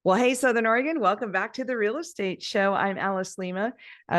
Well, hey, Southern Oregon, welcome back to the Real Estate Show. I'm Alice Lima,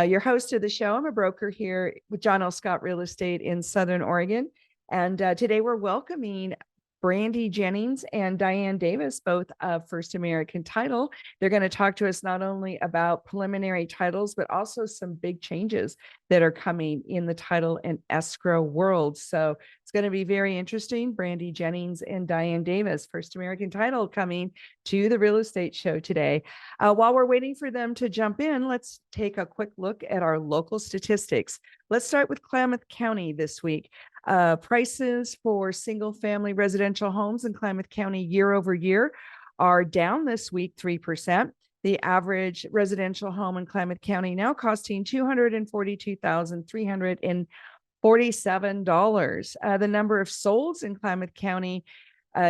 your host of the show. I'm a broker here with John L. Scott Real Estate in Southern Oregon. And today we're welcoming Brandy Jennings and Diane Davis, both of First American Title. They're going to talk to us not only about preliminary titles, but also some big changes that are coming in the title and escrow world. So it's going to be very interesting. Brandy Jennings and Diane Davis, First American Title, coming to the Real Estate Show today. While we're waiting for them to jump in, let's take a quick look at our local statistics. Let's start with Klamath County this week. Prices for single-family residential homes in Klamath County year over year are down this week 3%. The average residential home in Klamath County now costing $242,347. The number of solds in Klamath County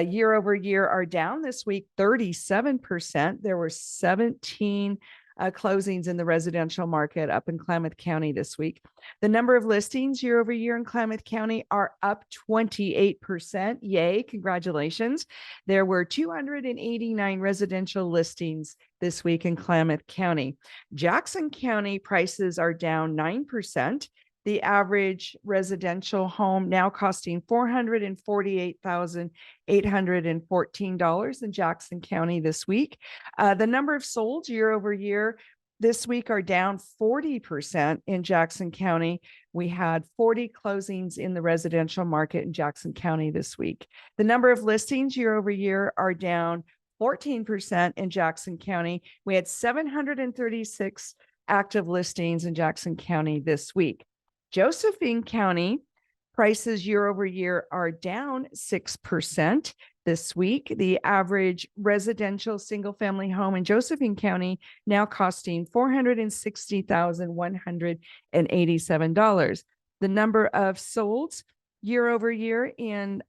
year over year are down this week 37%. There were 17 closings in the residential market up in Klamath County this week. The number of listings year over year in Klamath County are up 28%. Yay, congratulations. There were 289 residential listings this week in Klamath County. Jackson County prices are down 9%. The average residential home now costing $448,814 in Jackson County this week. The number of solds year over year this week are down 40% in Jackson County. We had 40 closings in the residential market in Jackson County this week. The number of listings year over year are down 14% in Jackson County. We had 736 active listings in Jackson County this week. Josephine County prices year over year are down 6% this week. The average residential single-family home in Josephine County now costing $460,187. The number of solds year over year in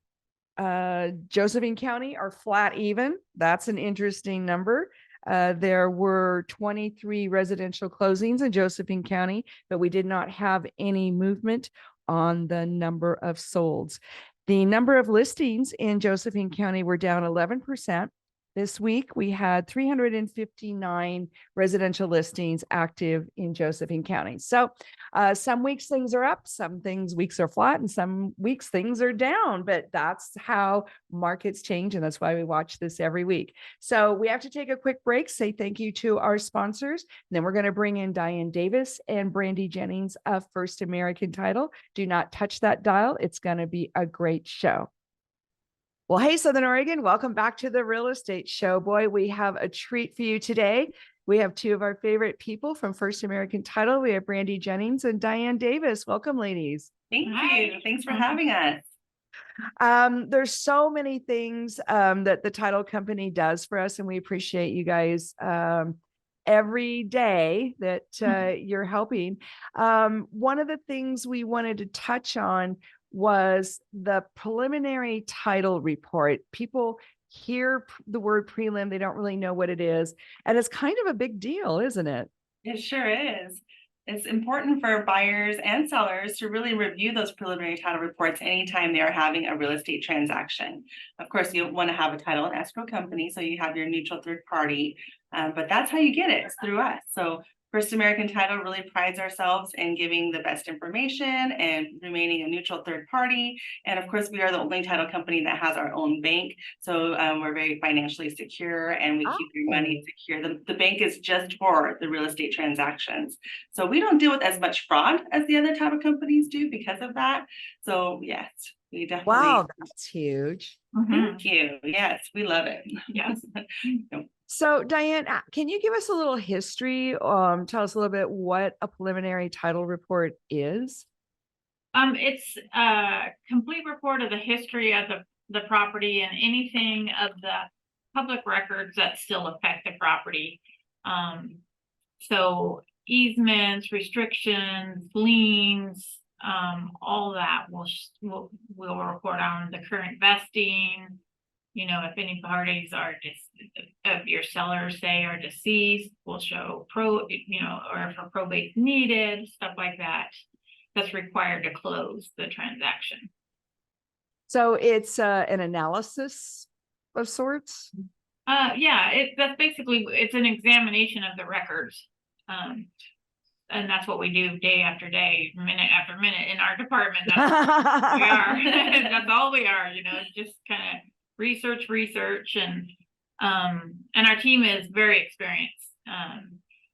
Josephine County are flat even. That's an interesting number. There were 23 residential closings in Josephine County, but we did not have any movement on the number of solds. The number of listings in Josephine County were down 11%. This week, we had 359 residential listings active in Josephine County. So some weeks things are up, some weeks are flat, and some weeks things are down, but that's how markets change. And that's why we watch this every week. So we have to take a quick break, say thank you to our sponsors. And then we're going to bring in Diane Davis and Brandy Jennings of First American Title. Do not touch that dial. It's going to be a great show. Well, hey, Southern Oregon, welcome back to the Real Estate Show. Boy, we have a treat for you today. We have two of our favorite people from First American Title. We have Brandy Jennings and Diane Davis. Welcome, ladies. Thank you. Thanks for having us. There's so many things that the title company does for us, and we appreciate you guys every day that you're helping. One of the things we wanted to touch on was the preliminary title report. People hear the word prelim, they don't really know what it is. And it's kind of a big deal, isn't it? It sure is. It's important for buyers and sellers to really review those preliminary title reports anytime they are having a real estate transaction. Of course, you want to have a title and escrow company, so you have your neutral third party, but that's how you get it. It's through us. So First American Title really prides ourselves in giving the best information and remaining a neutral third party. And of course, we are the only title company that has our own bank. So we're very financially secure and we keep your money secure. The bank is just for the real estate transactions. So we don't deal with as much fraud as the other title companies do because of that. So yes, we definitely. Wow, that's huge. Thank you. Yes, we love it. Yes. So Diane, can you give us a little history? Tell us a little bit what a preliminary title report is. It's a complete report of the history of the property and anything of the public records that still affect the property. So easements, restrictions, liens, all that we'll report on. The current vesting. You know, if any parties are of your sellers say are deceased, we'll show or if a probate needed, stuff like that. That's required to close the transaction. So it's an analysis of sorts. Yeah, that's basically, it's an examination of the records. And that's what we do day after day, minute after minute in our department. That's what we are. That's all we are, just kind of research, and our team is very experienced.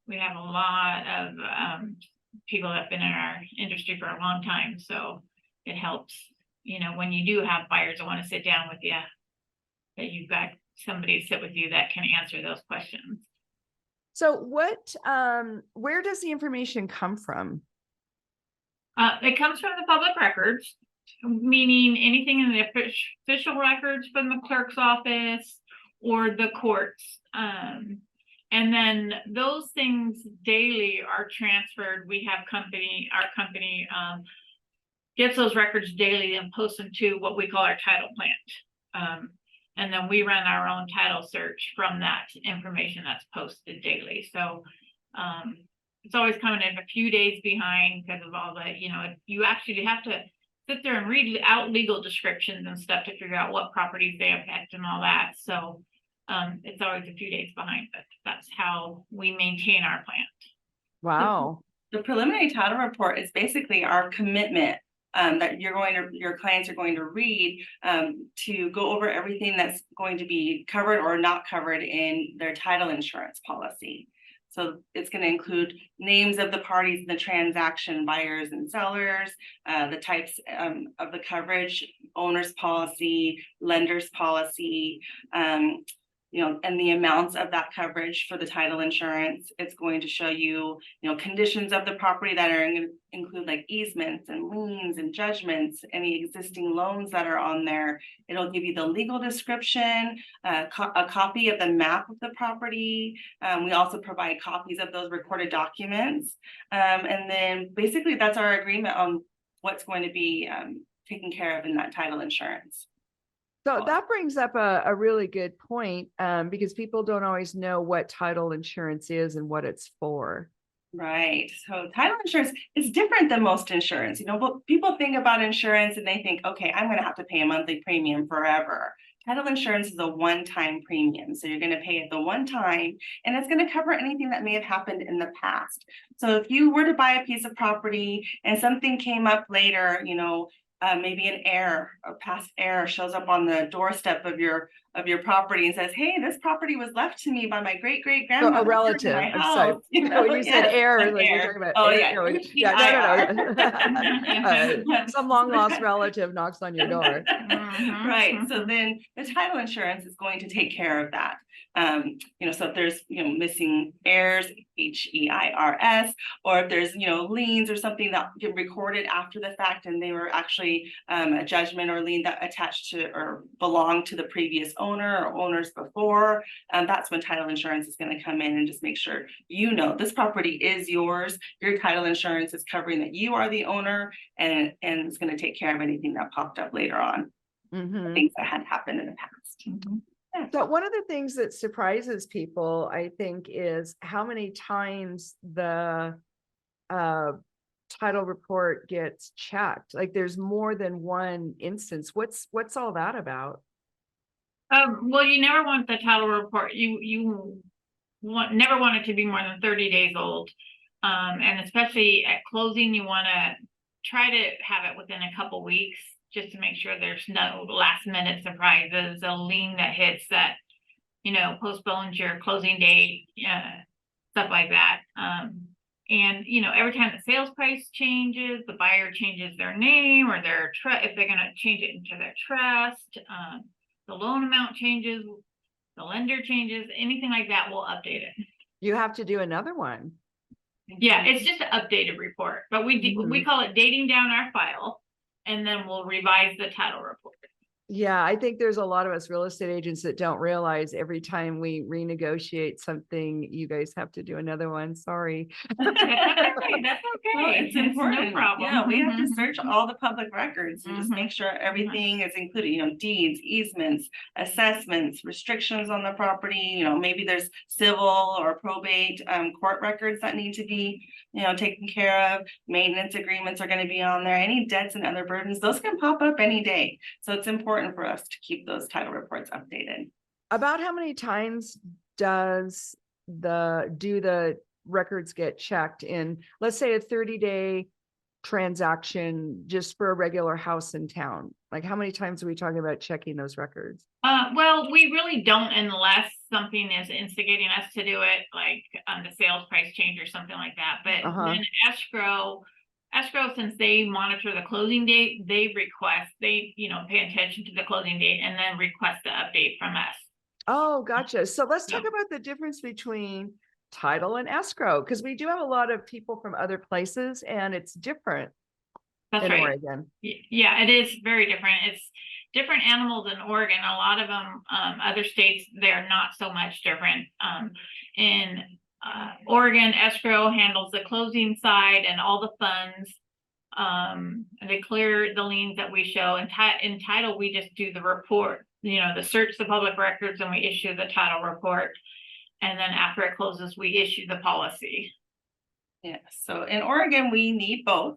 We have a lot of people that have been in our industry for a long time, so it helps, when you do have buyers that want to sit down with you, that you've got somebody to sit with you that can answer those questions. So where does the information come from? It comes from the public records, meaning anything in the official records from the clerk's office or the courts. And then those things daily are transferred. We have our company gets those records daily and posts them to what we call our title plant. And then we run our own title search from that information that's posted daily. So it's always coming in a few days behind because of all the, you actually have to sit there and read out legal descriptions and stuff to figure out what properties they affect and all that. So it's always a few days behind, but that's how we maintain our plant. Wow. The preliminary title report is basically our commitment that your clients are going to read to go over everything that's going to be covered or not covered in their title insurance policy. So it's going to include names of the parties in the transaction, buyers and sellers, the types of the coverage, owner's policy, lender's policy, and the amounts of that coverage for the title insurance. It's going to show you, conditions of the property that are going to include like easements and liens and judgments, any existing loans that are on there. It'll give you the legal description, a copy of the map of the property. We also provide copies of those recorded documents. And then basically that's our agreement on what's going to be taken care of in that title insurance. So that brings up a really good point because people don't always know what title insurance is and what it's for. Right. So title insurance is different than most insurance. But people think about insurance and they think, okay, I'm going to have to pay a monthly premium forever. Title insurance is a one-time premium. So you're going to pay it the one time, and it's going to cover anything that may have happened in the past. So if you were to buy a piece of property and something came up later, maybe an heir, a past heir shows up on the doorstep of your property and says, hey, this property was left to me by my great-great-grandmother. A relative. I'm sorry. When you said heir, like we're talking about some long lost relative knocks on your door. Right. So then the title insurance is going to take care of that. So if there's, missing heirs, HEIRS, or if there's, liens or something that get recorded after the fact and they were actually a judgment or lien that attached to or belonged to the previous owner or owners before, that's when title insurance is going to come in and just make sure this property is yours. Your title insurance is covering that you are the owner, and it's going to take care of anything that popped up later on. Things that had happened in the past. Yeah. So one of the things that surprises people, I think, is how many times the title report gets checked. Like there's more than one instance. What's all that about? Well, you never want the title report. You never want it to be more than 30 days old. And especially at closing, you want to try to have it within a couple weeks, just to make sure there's no last minute surprises, a lien that hits that, postpones your closing date, stuff like that. And, every time the sales price changes, the buyer changes their name or their if they're going to change it into their trust, the loan amount changes, the lender changes, anything like that, we'll update it. You have to do another one. Yeah, it's just an updated report, but we call it dating down our file, and then we'll revise the title report. Yeah, I think there's a lot of us real estate agents that don't realize every time we renegotiate something, you guys have to do another one. Sorry. That's okay. Well, it's important. No problem. Yeah, we have to search all the public records and just make sure everything is included, deeds, easements, assessments, restrictions on the property, maybe there's civil or probate court records that need to be, taken care of. Maintenance agreements are going to be on there. Any debts and other burdens, those can pop up any day. So it's important for us to keep those title reports updated. About how many times does do the records get checked in, let's say, a 30-day transaction just for a regular house in town? Like, how many times are we talking about checking those records? Well, we really don't unless something is instigating us to do it, like the sales price change or something like that. But then escrow, since they monitor the closing date, they pay attention to the closing date and then request the update from us. Oh, gotcha. So let's talk about the difference between title and escrow, because we do have a lot of people from other places and it's different in Oregon. Yeah, it is very different. It's different animals in Oregon. A lot of them, other states, they're not so much different. In Oregon, escrow handles the closing side and all the funds. They clear the liens that we show. In title, we just do the report, the search the public records, and we issue the title report. And then after it closes, we issue the policy. Yeah, so in Oregon, we need both,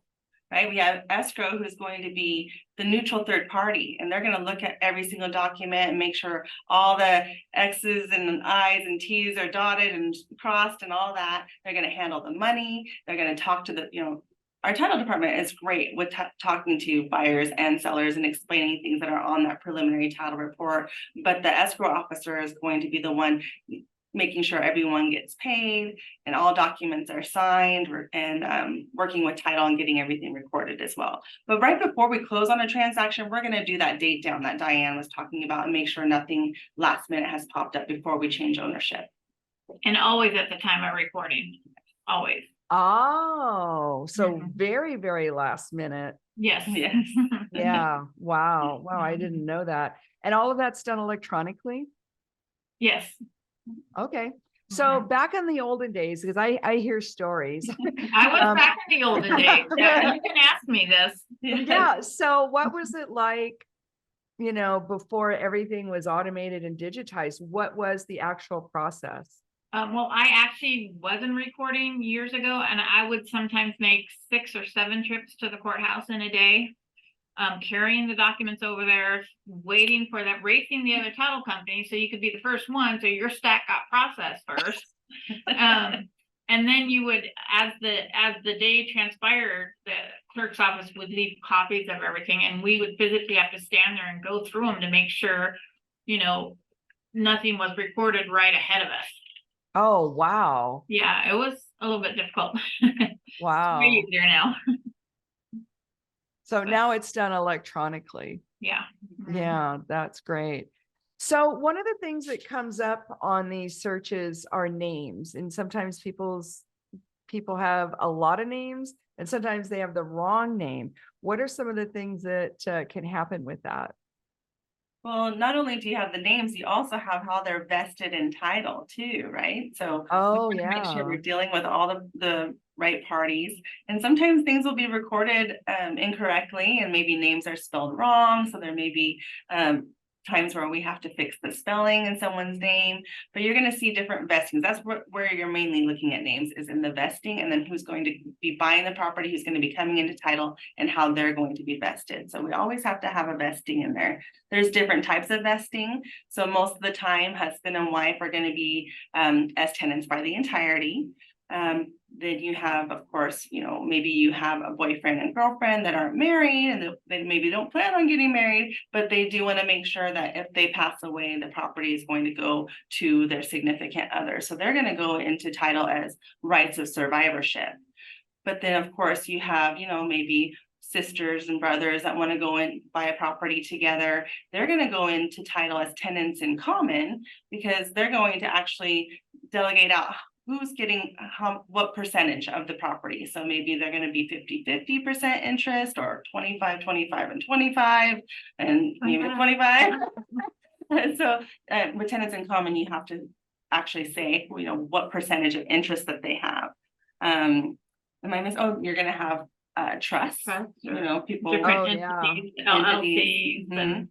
right? We have escrow, who's going to be the neutral third party, and they're going to look at every single document and make sure all the X's and I's and T's are dotted and crossed and all that. They're going to handle the money. They're going to talk to the, our title department is great with talking to buyers and sellers and explaining things that are on that preliminary title report. But the escrow officer is going to be the one making sure everyone gets paid and all documents are signed, and working with title and getting everything recorded as well. But right before we close on a transaction, we're going to do that date down that Diane was talking about and make sure nothing last minute has popped up before we change ownership. And always at the time of recording, always. Oh, so very, very last minute. Yes. Yes. Yeah. Wow. Wow. I didn't know that. And all of that's done electronically? Yes. Okay. So back in the olden days, because I hear stories. I was back in the olden days. Yeah, you can ask me this. Yeah. So what was it like, before everything was automated and digitized? What was the actual process? Well, I actually wasn't recording years ago, and I would sometimes make 6 or 7 trips to the courthouse in a day. Carrying the documents over there, waiting for that, racing the other title company so you could be the first one, so your stack got processed first. And then you would, as the day transpired, the clerk's office would leave copies of everything, and we would physically have to stand there and go through them to make sure, nothing was recorded right ahead of us. Oh, wow. Yeah, it was a little bit difficult. Wow. It's way easier now. So now it's done electronically. Yeah. Yeah, that's great. So one of the things that comes up on these searches are names. And sometimes people have a lot of names, and sometimes they have the wrong name. What are some of the things that can happen with that? Well, not only do you have the names, you also have how they're vested in title too, right? So we have to make sure we're dealing with all the right parties. And sometimes things will be recorded incorrectly, and maybe names are spelled wrong. So there may be times where we have to fix the spelling in someone's name, but you're going to see different vestings. That's where you're mainly looking at names, is in the vesting, and then who's going to be buying the property, who's going to be coming into title, and how they're going to be vested. So we always have to have a vesting in there. There's different types of vesting. So most of the time, husband and wife are going to be as tenants by the entirety. Then you have, of course, maybe you have a boyfriend and girlfriend that aren't married, and they maybe don't plan on getting married, but they do want to make sure that if they pass away, the property is going to go to their significant other. So they're going to go into title as rights of survivorship. But then, of course, you have, maybe sisters and brothers that want to go and buy a property together. They're going to go into title as tenants in common, because they're going to actually delegate out who's getting what percentage of the property. So maybe they're going to be 50-50% interest, or 25 and 25, and maybe 25. So with tenants in common, you have to actually say, what percentage of interest that they have. You're going to have trust, people, different entities, LLCs, and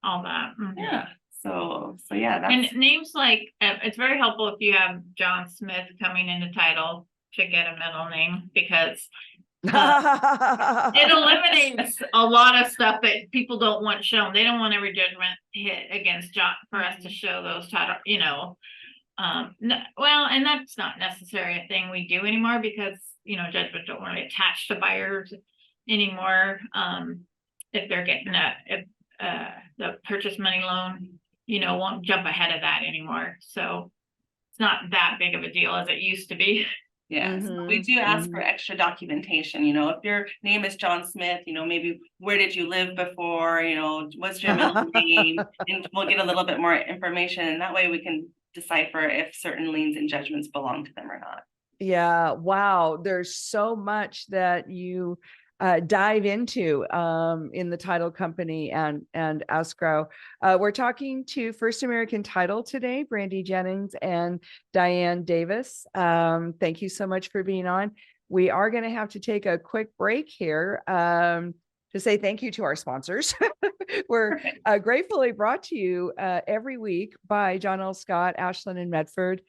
all that. Yeah. So yeah, and names like, it's very helpful if you have John Smith coming into title to get a middle name, because It eliminates a lot of stuff that people don't want shown. They don't want every judgment hit against John for us to show those title, well, and that's not necessarily a thing we do anymore because, judgments don't really attach to buyers anymore. If they're getting the purchase money loan, won't jump ahead of that anymore. So it's not that big of a deal as it used to be. Yes, we do ask for extra documentation, if your name is John Smith, maybe where did you live before, what's your middle name? And we'll get a little bit more information, and that way we can decipher if certain liens and judgments belong to them or not. Yeah, wow. There's so much that you dive into in the title company and escrow. We're talking to First American Title today, Brandy Jennings and Diane Davis. Thank you so much for being on. We are going to have to take a quick break here to say thank you to our sponsors. We're gratefully brought to you every week by John L. Scott, Ashland and Medford,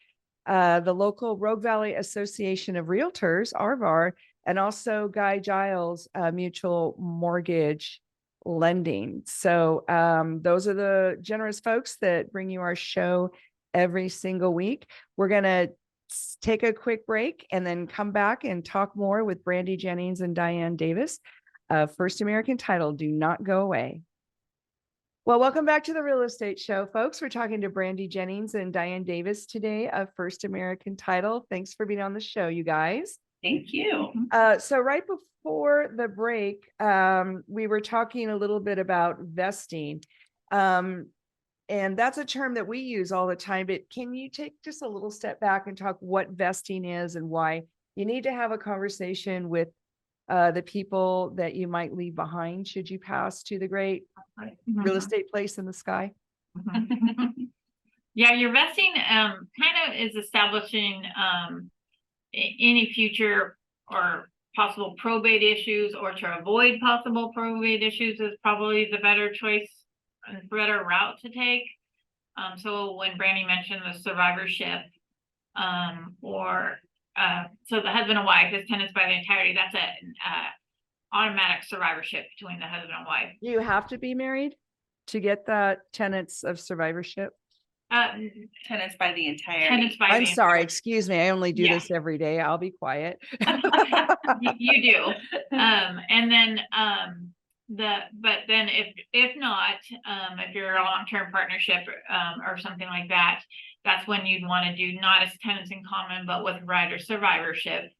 the local Rogue Valley Association of Realtors, RVAR, and also Guy Giles Mutual Mortgage Lending. So those are the generous folks that bring you our show every single week. We're going to take a quick break and then come back and talk more with Brandy Jennings and Diane Davis of First American Title. Do not go away. Well, welcome back to the Real Estate Show, folks. We're talking to Brandy Jennings and Diane Davis today of First American Title. Thanks for being on the show, you guys. Thank you. So right before the break, we were talking a little bit about vesting. And that's a term that we use all the time, but can you take just a little step back and talk what vesting is and why you need to have a conversation with the people that you might leave behind should you pass to the great real estate place in the sky? Yeah, your vesting kind of is establishing any future or possible probate issues, or to avoid possible probate issues is probably the better choice and better route to take. So when Brandy mentioned the survivorship, so the husband and wife is tenants by the entirety, that's an automatic survivorship between the husband and wife. You have to be married to get that tenants of survivorship? Tenants by the entirety. Tenants by I'm the sorry, excuse me. I only do Yeah. this every day. I'll be quiet. You do. And then but then if not, if you're a long-term partnership or something like that, that's when you'd want to do not as tenants in common, but with right or survivorship,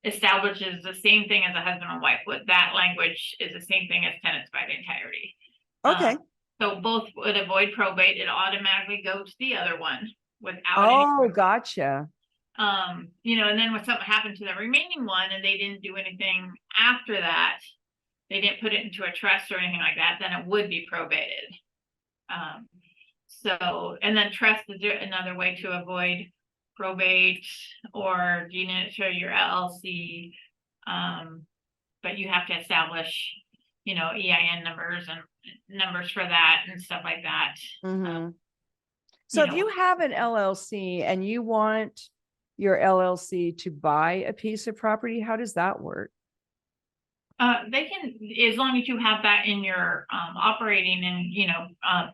establishes the same thing as a husband and wife. With that language is the same thing as tenants by the entirety. Okay. So both would avoid probate. It automatically goes to the other one without Oh, gotcha. and then when something happened to the remaining one and they didn't do anything after that, they didn't put it into a trust or anything like that, then it would be probated. And then trust is another way to avoid probate, or show your LLC. But you have to establish, EIN numbers and numbers for that and stuff like that. So if you have an LLC and you want your LLC to buy a piece of property, how does that work? They can, as long as you have that in your operating and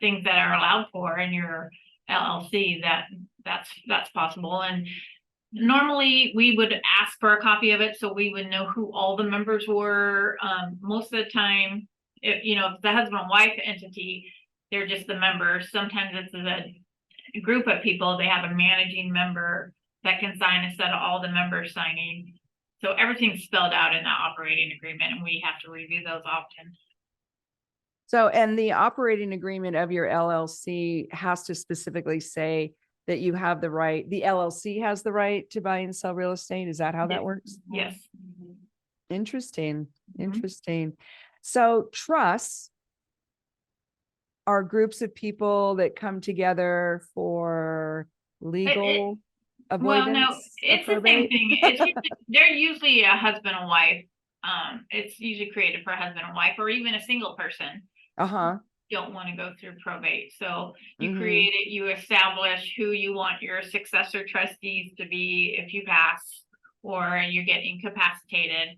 things that are allowed for in your LLC, that's possible. And normally we would ask for a copy of it so we would know who all the members were. Most of the time, if the husband and wife entity, they're just the members. Sometimes it's a group of people. They have a managing member that can sign instead of all the members signing. So everything's spelled out in the operating agreement, and we have to review those often. So, and the operating agreement of your LLC has to specifically say that you have the right, the LLC has the right to buy and sell real estate. Is that how that works? Yes. Interesting. Interesting. So trusts are groups of people that come together for legal avoidance. Well, no, it's the same thing. They're usually a husband and wife. It's usually created for a husband and wife, or even a single person. Don't want to go through probate. So you create it, you establish who you want your successor trustees to be if you pass or you get incapacitated.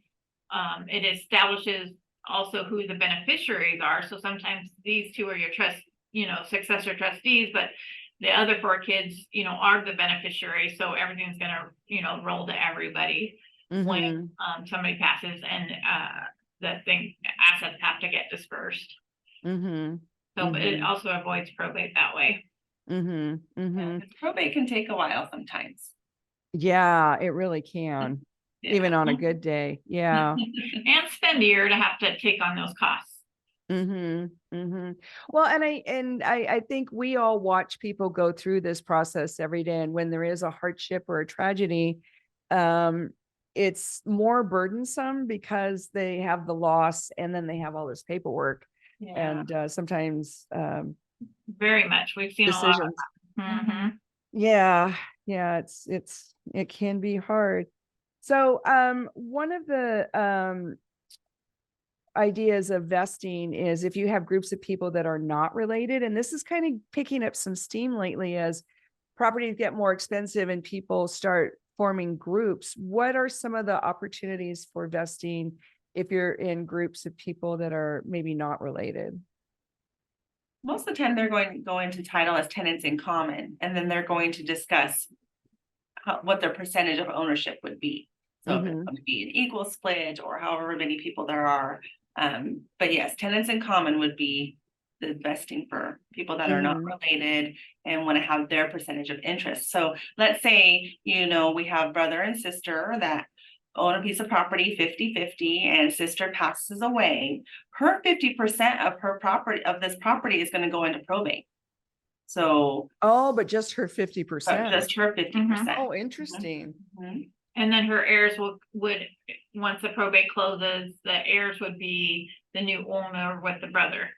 it establishes also who the beneficiaries are. So sometimes these two are your successor trustees, but the other 4 kids, are the beneficiaries. So everything's gonna, roll to everybody when somebody passes, and assets have to get dispersed. So but it also avoids probate that way. Yeah, 'cause probate can take a while sometimes. Yeah, it really can. Yeah. Even on a good day. Yeah. And spend a year to have to take on those costs. Well, and I think we all watch people go through this process every day. And when there is a hardship or a tragedy, it's more burdensome because they have the loss and then they have all this paperwork. Yeah. And sometimes Very much. We've seen a lot of decisions. that. Yeah, it can be hard. So one of the ideas of vesting is if you have groups of people that are not related, and this is kind of picking up some steam lately as properties get more expensive and people start forming groups. What are some of the opportunities for vesting if you're in groups of people that are maybe not related? Most of the time, they're going to go into title as tenants in common, and then they're going to discuss what their percentage of ownership would be. So if it's going to be an equal split or however many people there are. But yes, tenants in common would be the vesting for people that are not related and want to have their percentage of interest. So let's say, we have brother and sister that own a piece of property 50-50, and sister passes away. Her 50% of her property, of this property, is going to go into probate. So but just her 50%. Just her 50%. Oh, interesting. And then her heirs would once the probate closes, the heirs would be the new owner with the brother.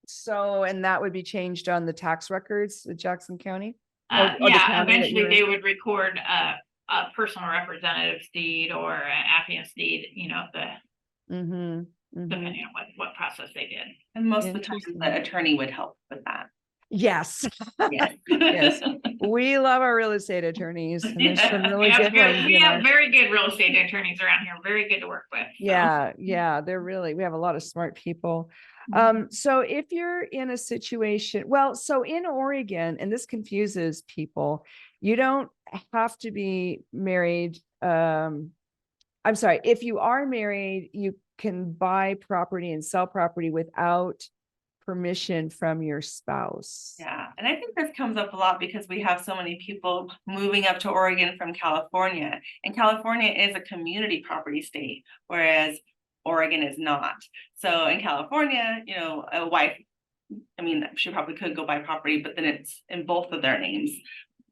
So, and that would be changed on the tax records of Jackson County? Yeah, eventually they would record a personal representative's deed or an affiant's deed, depending on what process they did. And most of the time, the attorney would help with that. Yes. Yes. Yes. We love our real estate attorneys. And there's some really good ones. We have very good real estate attorneys around here. Very good to work with. So. Yeah. We have a lot of smart people. So if you're in a situation, so in Oregon, and this confuses people, you don't have to be married. I'm sorry, if you are married, you can buy property and sell property without permission from your spouse. Yeah, and I think this comes up a lot because we have so many people moving up to Oregon from California, and California is a community property state, whereas Oregon is not. So in California, a wife, she probably could go buy property, but then it's in both of their names,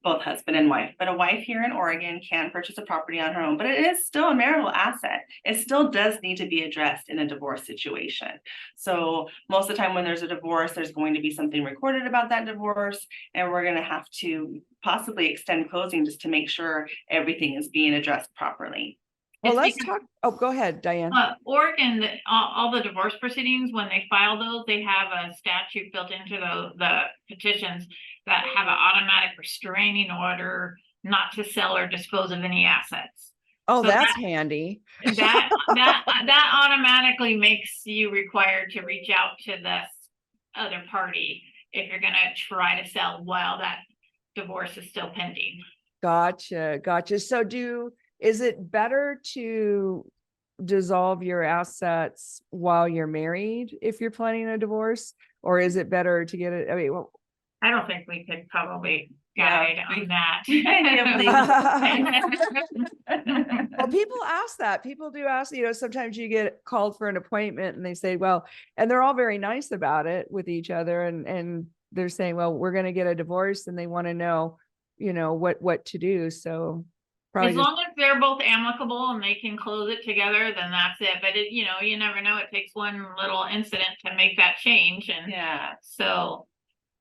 both husband and wife. But a wife here in Oregon can purchase a property on her own, but it is still a marital asset. It still does need to be addressed in a divorce situation. So most of the time when there's a divorce, there's going to be something recorded about that divorce, and we're going to have to possibly extend closing just to make sure everything is being addressed properly. Well, let's talk. Oh, go ahead, Diane. Oregon, all the divorce proceedings, when they file those, they have a statute built into the petitions that have an automatic restraining order not to sell or dispose of any assets. Oh, so that's handy. That automatically makes you required to reach out to the other party if you're going to try to sell while that divorce is still pending. Gotcha. So is it better to dissolve your assets while you're married if you're planning a divorce, or is it better to get it? I don't think we could probably guide on that. Well, people ask that. People do ask, sometimes you get called for an appointment and they say, and they're all very nice about it with each other. And they're saying, we're going to get a divorce, and they want to know, what to do. So as long as they're both amicable and they can close it together, then that's it. But you never know. It takes one little incident to make that change. And so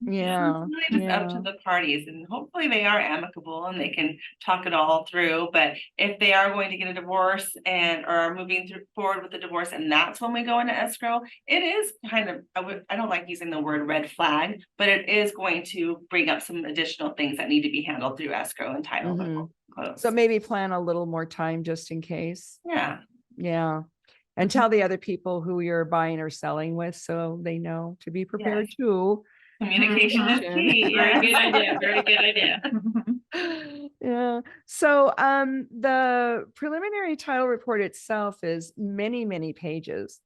it's really just up to the parties, and hopefully they are amicable and they can talk it all through. But if they are going to get a divorce or are moving forward with the divorce, and that's when we go into escrow, it is kind of, I don't like using the word red flag, but it is going to bring up some additional things that need to be handled through escrow and title. So maybe plan a little more time just in case. Yeah. Yeah. And tell the other people who you're buying or selling with, so they know to be prepared too. Communication is key. Very Yes. good idea, very good idea. Yeah. So the preliminary title report itself is many, many pages.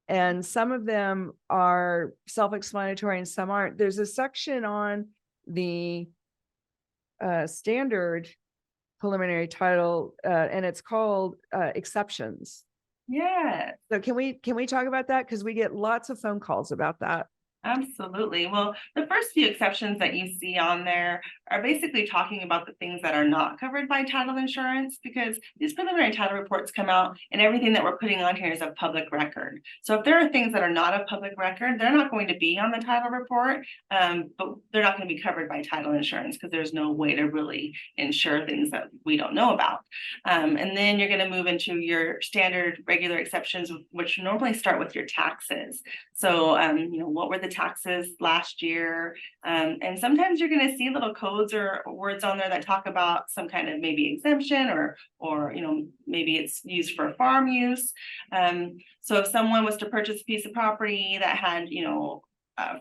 And some of them are self-explanatory and some aren't. There's a section on the standard preliminary title, and it's called exceptions. Yeah. So can we talk about that? Because we get lots of phone calls about that. Absolutely. Well, the first few exceptions that you see on there are basically talking about the things that are not covered by title insurance, because these preliminary title reports come out and everything that we're putting on here is of public record. So if there are things that are not of public record, they're not going to be on the title report, but they're not going to be covered by title insurance because there's no way to really insure things that we don't know about. And then you're going to move into your standard regular exceptions, which normally start with your taxes. So, what were the taxes last year? And sometimes you're going to see little codes or words on there that talk about some kind of maybe exemption or maybe it's used for farm use. So if someone was to purchase a piece of property that had,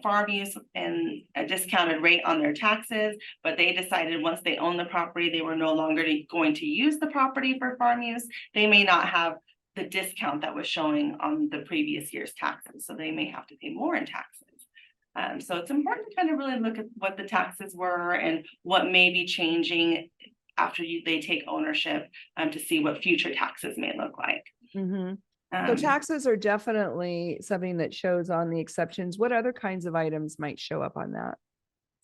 farm use and a discounted rate on their taxes, but they decided once they own the property, they were no longer going to use the property for farm use, they may not have the discount that was showing on the previous year's taxes. So they may have to pay more in taxes. So it's important to kind of really look at what the taxes were and what may be changing after they take ownership, to see what future taxes may look like. So taxes are definitely something that shows on the exceptions. What other kinds of items might show up on that?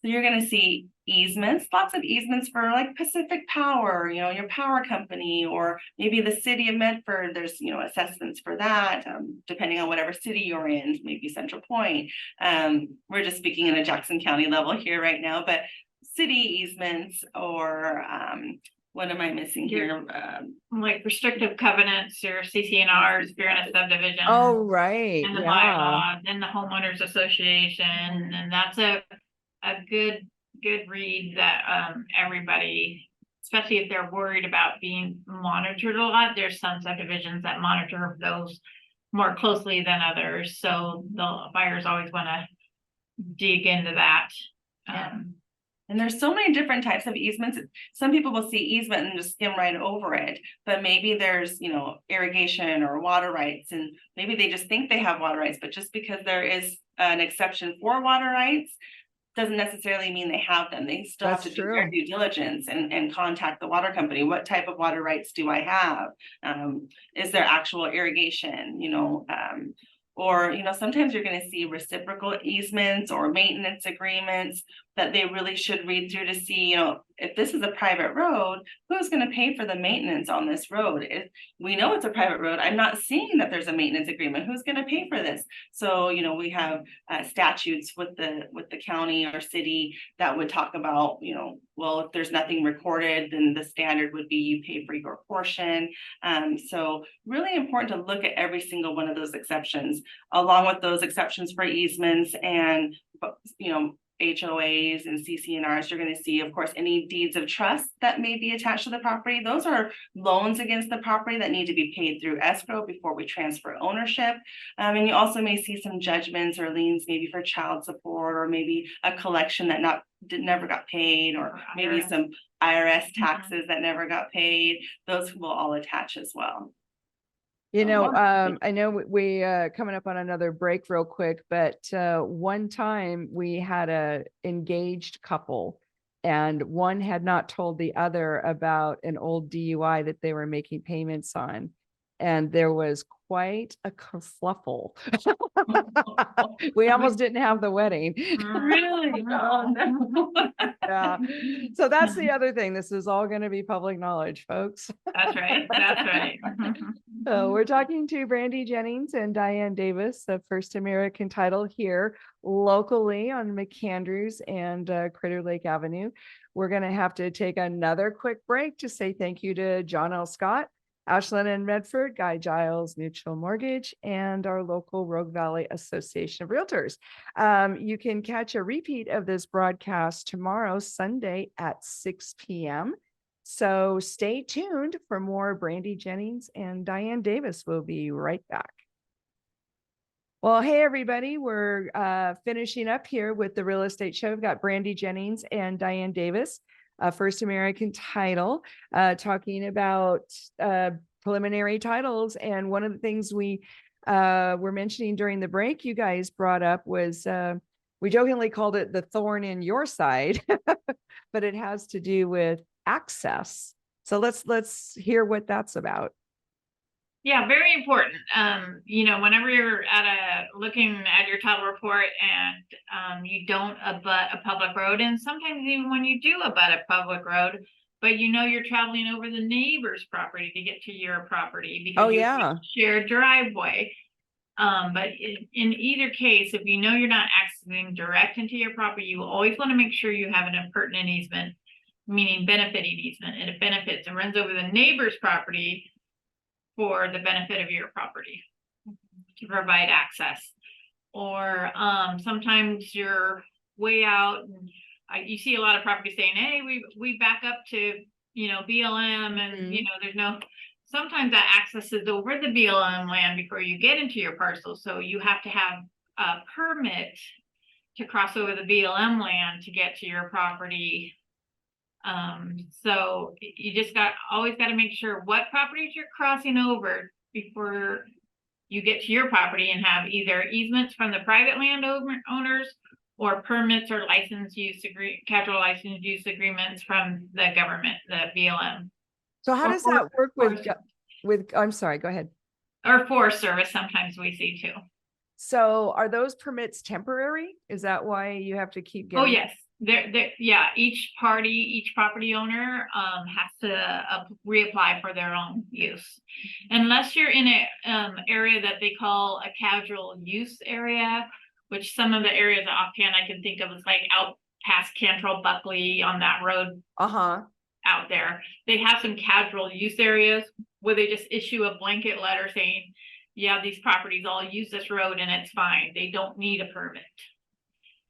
So you're going to see easements, lots of easements for like Pacific Power, your power company, or maybe the city of Medford. There's, assessments for that, depending on whatever city you're in, maybe Central Point. We're just speaking in a Jackson County level here right now, but city easements or what am I missing here? Like restrictive covenants or CC&Rs if you're in a subdivision. Oh, right. And the Yeah. bylaw, then the homeowners association, and that's a good read that everybody, especially if they're worried about being monitored a lot. There's some subdivisions that monitor those more closely than others, so the buyers always want to dig into that. And there's so many different types of easements. Some people will see easement and just skim right over it, but maybe there's, irrigation or water rights, and maybe they just think they have water rights, but just because there is an exception for water rights doesn't necessarily mean they have them. They still have to do their due diligence and contact the water company. What type of water rights do I have? Is there actual irrigation, or, sometimes you're going to see reciprocal easements or maintenance agreements that they really should read through to see, if this is a private road, who's going to pay for the maintenance on this road? If we know it's a private road, I'm not seeing that there's a maintenance agreement. Who's going to pay for this? So, we have statutes with the county or city that would talk about, well, if there's nothing recorded, then the standard would be you pay for your portion. So really important to look at every single one of those exceptions, along with those exceptions for easements and, HOAs and CC&Rs. You're going to see, of course, any deeds of trust that may be attached to the property. Those are loans against the property that need to be paid through escrow before we transfer ownership. And you also may see some judgments or liens, maybe for child support, or maybe a collection that never got paid, or maybe some IRS taxes that never got paid. Those will all attach as well. I know we coming up on another break real quick, but one time we had a engaged couple and one had not told the other about an old DUI that they were making payments on. And there was quite a kerfluffle. We almost didn't have the wedding. Really? Oh, no. Yeah. So that's the other thing. This is all going to be public knowledge, folks. That's right. That's right. So we're talking to Brandy Jennings and Diane Davis of First American Title here locally on McAndrews and Crater Lake Avenue. We're going to have to take another quick break to say thank you to John L. Scott, Ashland and Medford, Guy Giles Mutual Mortgage, and our local Rogue Valley Association of Realtors. You can catch a repeat of this broadcast tomorrow, Sunday at 6 p.m. So stay tuned for more Brandy Jennings and Diane Davis. We'll be right back. Well, hey, everybody, we're finishing up here with the real estate show. We've got Brandy Jennings and Diane Davis, First American Title, talking about preliminary titles. And one of the things we were mentioning during the break you guys brought up was, we jokingly called it the thorn in your side, but it has to do with access. So let's hear what that's about. Yeah, very important. You know, whenever you're looking at your title report and you don't abut a public road, and sometimes even when you do abut a public road, but you know you're traveling over the neighbor's property to get to your property because you have a shared driveway. But in either case, if you know you're not accessing direct into your property, you always want to make sure you have an appurtenant easement, meaning benefiting easement, and it benefits and runs over the neighbor's property for the benefit of your property to provide access. Or sometimes you're way out and you see a lot of properties saying, hey, we back up to, you know, BLM, and you know, there's no, sometimes that access is over the BLM land before you get into your parcel. So you have to have a permit to cross over the BLM land to get to your property. So you just always got to make sure what properties you're crossing over before you get to your property, and have either easements from the private land owners or permits or casual license use agreements from the government, the BLM. So how does that work with, I'm sorry, go ahead. Or Forest Service, sometimes we see too. So are those permits temporary? Is that why you have to keep getting? Oh, yes. Yeah, each property owner has to reapply for their own use, unless you're in a area that they call a casual use area, which some of the areas offhand I can think of is like out past Cantrell Buckley on that road out there. They have some casual use areas where they just issue a blanket letter saying, yeah, these properties all use this road and it's fine. They don't need a permit.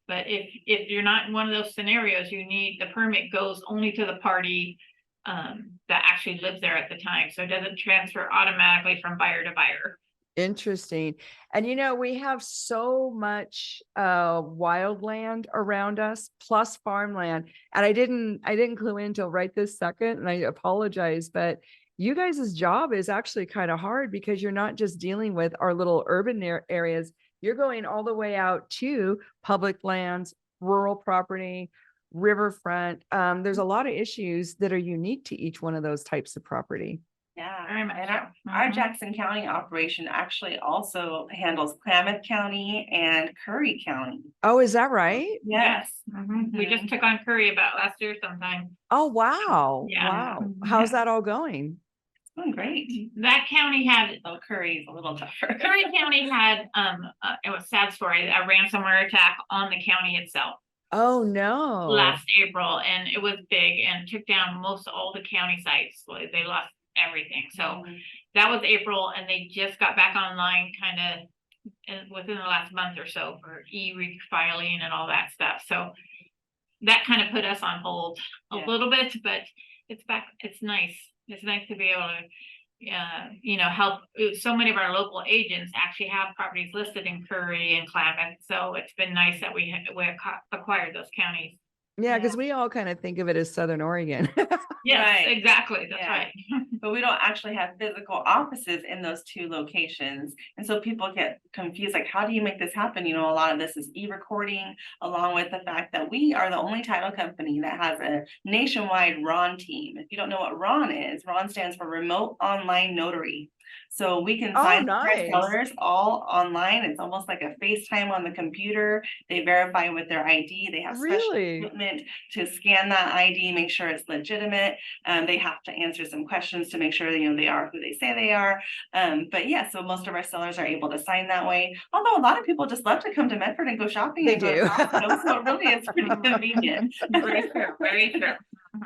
But if you're not in one of those scenarios, the permit goes only to the party that actually lives there at the time. So it doesn't transfer automatically from buyer to buyer. Interesting. And you know, we have so much wildland around us, plus farmland. And I didn't clue in until right this second, and I apologize, but you guys' job is actually kind of hard because you're not just dealing with our little urban areas. You're going all the way out to public lands, rural property, riverfront. There's a lot of issues that are unique to each one of those types of property. Yeah, and our Jackson County operation actually also handles Klamath County and Curry County. Oh, is that right? Yes. We just took on Curry about last year sometime. Oh, wow. Yeah. Wow. How's that all going? Oh, great. That county had, Curry's a little tougher. Curry County had, it was a sad story, a ransomware attack on the county itself. Oh, no. Last April, and it was big and took down most all the county sites. They lost everything. So that was April, and they just got back online kind of within the last month or so for e-refiling and all that stuff. So that kind of put us on hold a little bit, but it's back. It's nice. It's nice to be able to, you know, help. So many of our local agents actually have properties listed in Curry and Klamath. So it's been nice that we acquired those counties. Yeah, because we all kind of think of it as Southern Oregon. Yes, Right. exactly. That's right. But we don't actually have physical offices in those two locations. And so people get confused, like, how do you make this happen? You know, a lot of this is e-recording, along with the fact that we are the only title company that has a nationwide RON team. If you don't know what RON is, RON stands for Remote Online Notary. So we can sign our sellers all online. It's almost like a FaceTime on the computer. They verify with their ID. They have special equipment to scan that ID, make sure it's legitimate. They have to answer some questions to make sure, you know, they are who they say they are. But yeah, so most of our sellers are able to sign that way. Although a lot of people just love to come to Medford and go shopping. They do. So it really is pretty convenient. Very true. Very true.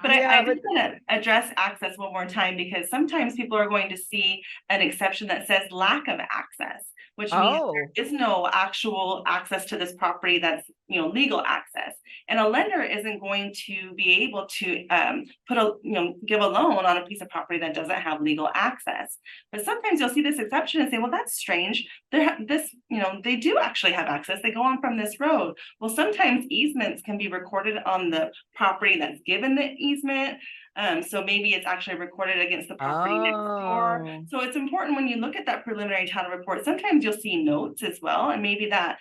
But I just want to address access one more time, because sometimes people are going to see an exception that says lack of access, which means there is no actual access to this property that's legal access. And a lender isn't going to be able to give a loan on a piece of property that doesn't have legal access. But sometimes you'll see this exception and say, well, that's strange. They do actually have access. They go on from this road. Well, sometimes easements can be recorded on the property that's given the easement. So maybe it's actually recorded against the property next door. So it's important when you look at that preliminary title report, sometimes you'll see notes as well. And maybe that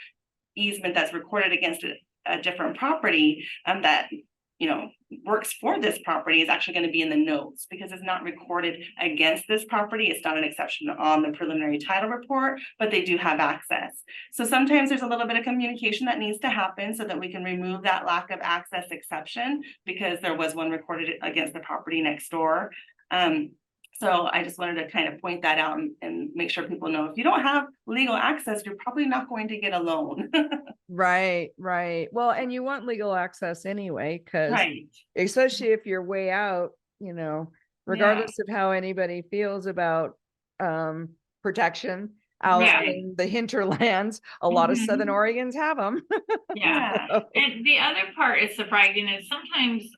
easement that's recorded against a different property that works for this property is actually going to be in the notes because it's not recorded against this property. It's not an exception on the preliminary title report, but they do have access. So sometimes there's a little bit of communication that needs to happen so that we can remove that lack of access exception because there was one recorded against the property next door. So I just wanted to kind of point that out and make sure people know if you don't have legal access, you're probably not going to get a loan. Right. Well, and you want legal access anyway, because especially if you're way out, regardless of how anybody feels about protection out in the hinterlands, a lot of Southern Oregons have them. And the other part is surprising is sometimes,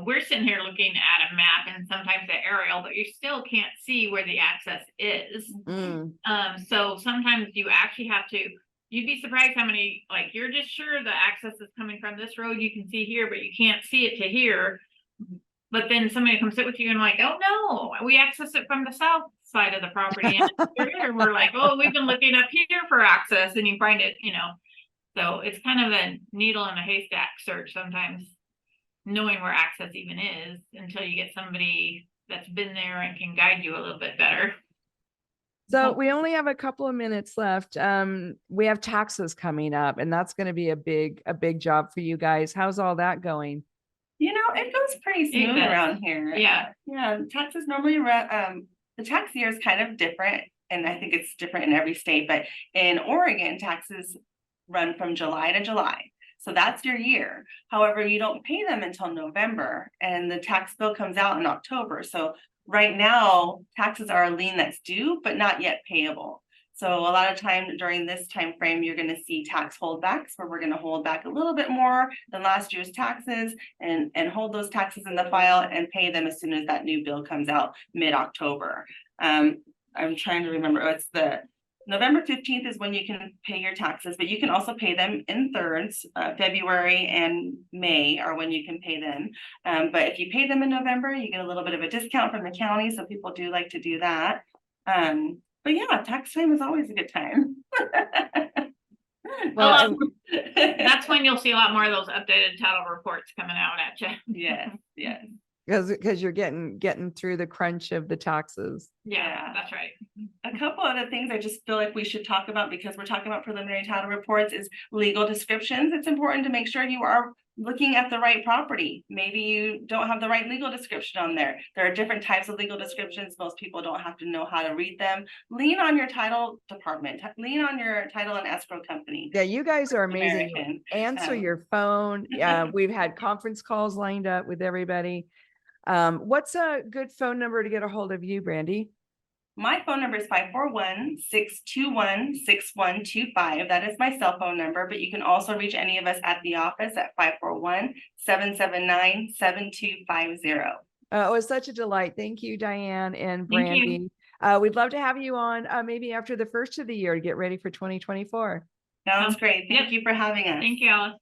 we're sitting here looking at a map and sometimes the aerial, but you still can't see where the access is. So sometimes you actually have to, you'd be surprised how many, like, you're just sure the access is coming from this road you can see here, but you can't see it to here. But then somebody comes sit with you and like, oh no, we access it from the south side of the property. And we're like, oh, we've been looking up here for access, and you find it, so it's kind of a needle in a haystack search sometimes, knowing where access even is until you get somebody that's been there and can guide you a little bit better. So we only have a couple of minutes left. We have taxes coming up, and that's going to be a big job for you guys. How's all that going? It goes pretty smooth around here. Yeah. Taxes normally the tax year is kind of different, and I think it's different in every state, but in Oregon, taxes run from July to July. So that's your year. However, you don't pay them until November, and the tax bill comes out in October. So right now, taxes are a lien that's due, but not yet payable. So a lot of time during this time frame, you're going to see tax holdbacks where we're going to hold back a little bit more than last year's taxes and hold those taxes in the file and pay them as soon as that new bill comes out mid-October. I'm trying to remember. It's the November 15th is when you can pay your taxes, but you can also pay them in thirds. February and May are when you can pay them. But if you pay them in November, you get a little bit of a discount from the county. So people do like to do that. But yeah, tax time is always a good time. Well, that's when you'll see a lot more of those updated title reports coming out at you. Yes. Because you're getting through the crunch of the taxes. Yeah, that's right. A couple other things I just feel like we should talk about because we're talking about preliminary title reports is legal descriptions. It's important to make sure you are looking at the right property. Maybe you don't have the right legal description on there. There are different types of legal descriptions. Most people don't have to know how to read them. Lean on your title department. Lean on your title and escrow company. Yeah, you guys are amazing. Answer your phone. We've had conference calls lined up with everybody. What's a good phone number to get a hold of you, Brandy? My phone number is 541-621-6125. That is my cell phone number, but you can also reach any of us at the office at 541-779-7250. It was such a delight. Thank you, Diane and Brandy. We'd love to have you on maybe after the first of the year to get ready for 2024. Sounds great. Thank you for having us. Thank you, Alice.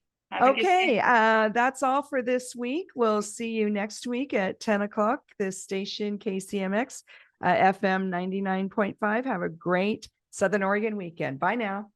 Okay, that's all for this week. We'll see you next week at 10 o'clock. This station, KCMX, FM 99.5. Have a great Southern Oregon weekend. Bye now.